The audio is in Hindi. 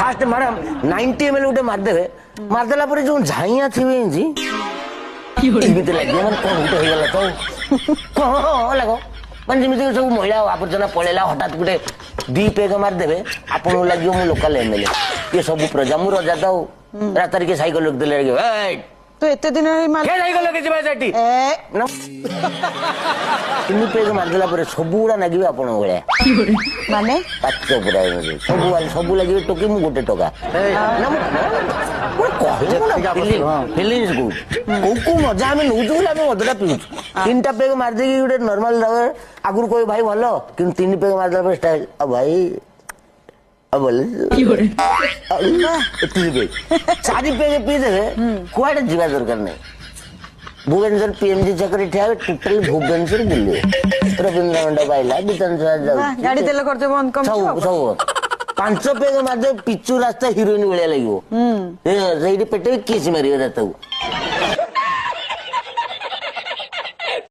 फास्ट मैडम 90 ml गोटे मारदेवे मारदेला पर जो झाइया थी एमती लगे मैंने कौन गोटे होगला तो कौन लगो मैंने जमी सब महिला आवर्जना पलैला हठात गोटे 2 पेग मारदेवे आपन लगे मु लोकल एमएलए ये सब प्रजा मु रजा दाऊ रात के साइकिल लोक देले तो एते दिन साइकिल लोके जिबा सेठी 3 पेग मारदेला पर सब गुड़ा नागिबे आपन भलिया माने पाचो पुरा सब लगे टोकी मु गोटे टोका ना फीलिंग्स को मजा आम नौचु आम मदटा पीऊँ 3टा पेग मारदे गोटे नॉर्मल आगुरी कह भाई भल कि 3 पेग मारदेला पर स्टाइल भाई बोले 4 पेग पीदेवे कुआडे जीवा दरकार नहीं भुवनेश्वर पीएमजी चक्कर ठिया टोटल भुवनेश्वर बुले रवींद्र मंडप पाइला गाड़ी तेल खर्च बंद कम सब 5 पेग मारदे पिचु रास्ता हिरोइन भलिया लगे पेटे किस मारे रास्ता